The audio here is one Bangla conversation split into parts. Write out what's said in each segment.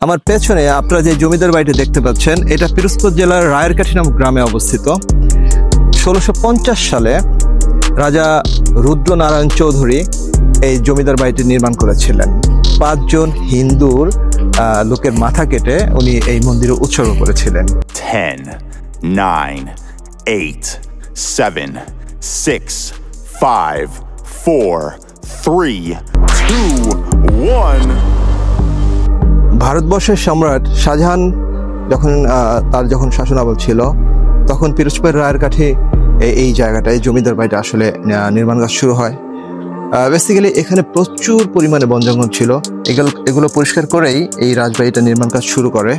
আমার পেছনে আপনারা যে জমিদার বাড়িটি দেখতে পাচ্ছেন এটা পিরোজপুর জেলার রায়েরকাঠি নামক গ্রামে অবস্থিত। 1650 সালে রাজা রুদ্রনারায়ণ চৌধুরী এই জমিদার বাড়িটি নির্মাণ করেছিলেন। 5 জন হিন্দুর লোকের মাথা কেটে উনি এই মন্দিরে উৎসর্গ করেছিলেন। 10, 9, 8, 7, 6, 5, 4, 3, 2, 1. ভারতবর্ষের সম্রাট শাহজাহান যখন শাসনামল ছিল তখন পিরোজপুর রায়েরকাঠি এই জায়গাটায় জমিদার বাড়িটা আসলে নির্মাণ কাজ শুরু হয়। বেসিক্যালি এখানে প্রচুর পরিমাণে বন জঙ্গল ছিল, এগুলো পরিষ্কার করেই এই রাজবাড়িটা নির্মাণ কাজ শুরু করে।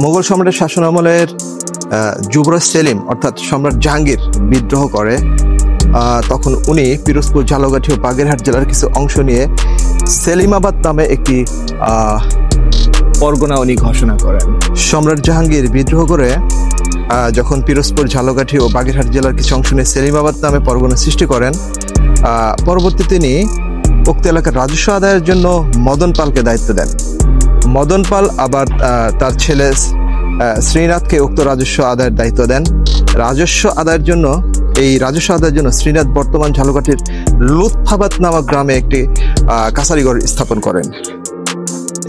মোগল সম্রাটের শাসনামলের যুবরাজ সেলিম অর্থাৎ সম্রাট জাহাঙ্গীর বিদ্রোহ করে। তখন উনি পিরোজপুর, ঝালকাঠি ও বাগেরহাট জেলার কিছু অংশ নিয়ে সেলিমাবাদ নামে একটি পরগনা উনি ঘোষণা করেন। সম্রাট জাহাঙ্গীর বিদ্রোহ করে যখন পিরোজপুর, ঝালকাঠি ও বাগেরহাট জেলার কিছু অংশ নিয়ে সেলিমাবাদ নামে পরগনা সৃষ্টি করেন, পরবর্তীতে তিনি উক্ত এলাকার রাজস্ব আদায়ের জন্য মদন পালকে দায়িত্ব দেন। মদন পাল আবার তার ছেলে শ্রীনাথকে উক্ত রাজস্ব আদায়ের দায়িত্ব দেন। রাজস্ব আদায়ের জন্য শ্রীনাথ বর্তমান ঝালকাঠির লুৎফাবাদ নামক গ্রামে একটি কাছারিঘর স্থাপন করেন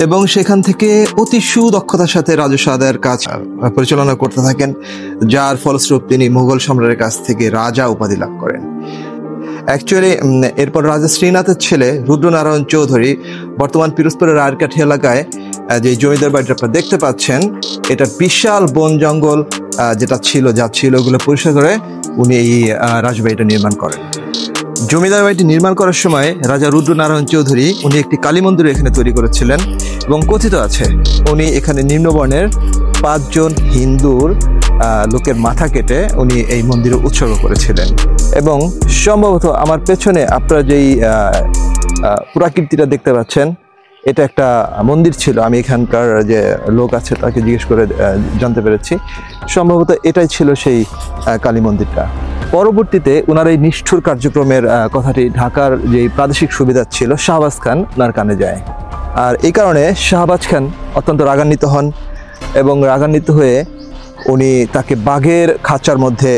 এবং সেখান থেকে অতি সুদক্ষতার সাথে রাজস্ব আদায়ের কাজ পরিচালনা করতে থাকেন, যার ফলস্বরূপ তিনি মুঘল সম্রাটের কাছ থেকে রাজা উপাধি লাভ করেন। অ্যাকচুয়ালি এরপর রাজা শ্রীনাথের ছেলে রুদ্রনারায়ণ চৌধুরী বর্তমান পিরোজপুরের রায়েরকাঠি এলাকায় যে জমিদার বাড়িটা আপনারা দেখতে পাচ্ছেন, এটা বিশাল বন জঙ্গল যা ছিল ওগুলো পরিষ্কার করে উনি এই রাজবাড়িটা নির্মাণ করেন। জমিদার বাড়িটি নির্মাণ করার সময় রাজা রুদ্রনারায়ণ চৌধুরী উনি একটি কালী মন্দির এখানে তৈরি করেছিলেন এবং কথিত আছে উনি এখানে নিম্নবর্ণের 5 জন হিন্দুর লোকের মাথা কেটে উনি এই মন্দিরে উৎসর্গ করেছিলেন। এবং সম্ভবত আমার পেছনে আপনারা যেই পুরাকীর্তিটা দেখতে পাচ্ছেন, এটা একটা মন্দির ছিল। আমি এখানকার যে লোক আছে তাকে জিজ্ঞেস করে জানতে পেরেছি, সম্ভবত এটাই ছিল সেই কালী মন্দিরটা। পরবর্তীতে ওনার এই নিষ্ঠুর কার্যক্রমের কথাটি ঢাকার যে প্রাদেশিক সুবিধার ছিল শাহবাজ খান ওনার কানে যায়, আর এই কারণে শাহবাজ খান অত্যন্ত রাগান্বিত হন এবং রাগান্বিত হয়ে উনি তাকে বাঘের খাঁচার মধ্যে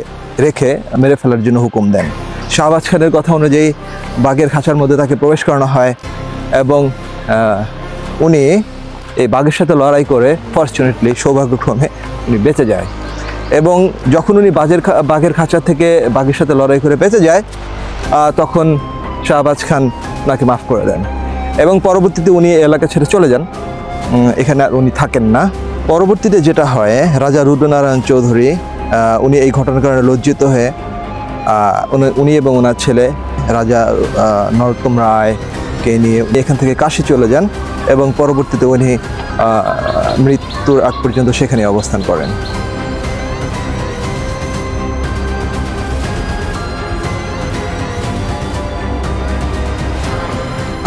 রেখে মেরে ফেলার জন্য হুকুম দেন। শাহবাজ খানের কথা অনুযায়ী বাঘের খাঁচার মধ্যে তাকে প্রবেশ করানো হয় এবং উনি এই বাঘের সাথে লড়াই করে ফরচুনেটলি, সৌভাগ্যক্রমে উনি বেঁচে যায়। এবং যখন উনি বাঘের খাঁচা থেকে বাঘের সাথে লড়াই করে বেঁচে যায়, তখন শাহবাজ খান তাকে মাফ করে দেন এবং পরবর্তীতে উনি এলাকা ছেড়ে চলে যান, এখানে আর উনি থাকেন না। পরবর্তীতে যেটা হয়, রাজা রুদ্রনারায়ণ চৌধুরী উনি এই ঘটনার কারণে লজ্জিত হয়ে উনি এবং ওনার ছেলে রাজা নরোত্তম রায়কে নিয়ে এখান থেকে কাশী চলে যান এবং পরবর্তীতে উনি মৃত্যুর আগ পর্যন্ত সেখানে অবস্থান করেন।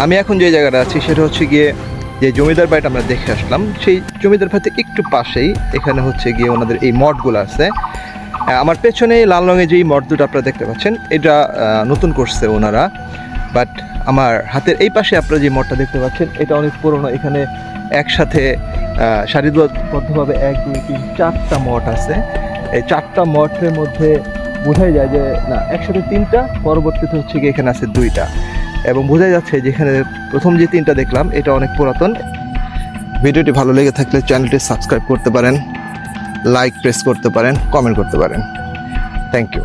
আমি এখন যে জায়গাটা আছি সেটা হচ্ছে গিয়ে যে জমিদার বাড়িটা আমরা দেখে আসলাম, সেই জমিদার বাড়িতে একটু পাশেই এখানে হচ্ছে গিয়ে ওনাদের এই মঠগুলো আছে। আমার পেছনে লাল রঙের যেই মঠ দুটো আপনারা দেখতে পাচ্ছেন, এটা নতুন করছে ওনারা, বাট আমার হাতের এই পাশে আপনারা যে মঠটা দেখতে পাচ্ছেন এটা অনেক পুরনো। এখানে একসাথে সারিবদ্ধভাবে 1, 2, 3, 4টা মঠ আছে। এই 4টা মঠের মধ্যে বোঝাই যায় যে না, একসাথে 3টা, পরবর্তীতে হচ্ছে গিয়ে এখানে আছে 2টা, এবং বোঝা যাচ্ছে যেখানে প্রথম যে 3টা দেখলাম এটা অনেক পুরাতন। ভিডিওটি ভালো লেগে থাকলে চ্যানেলটি সাবস্ক্রাইব করতে পারেন, লাইক প্রেস করতে পারেন, কমেন্ট করতে পারেন। Thank you.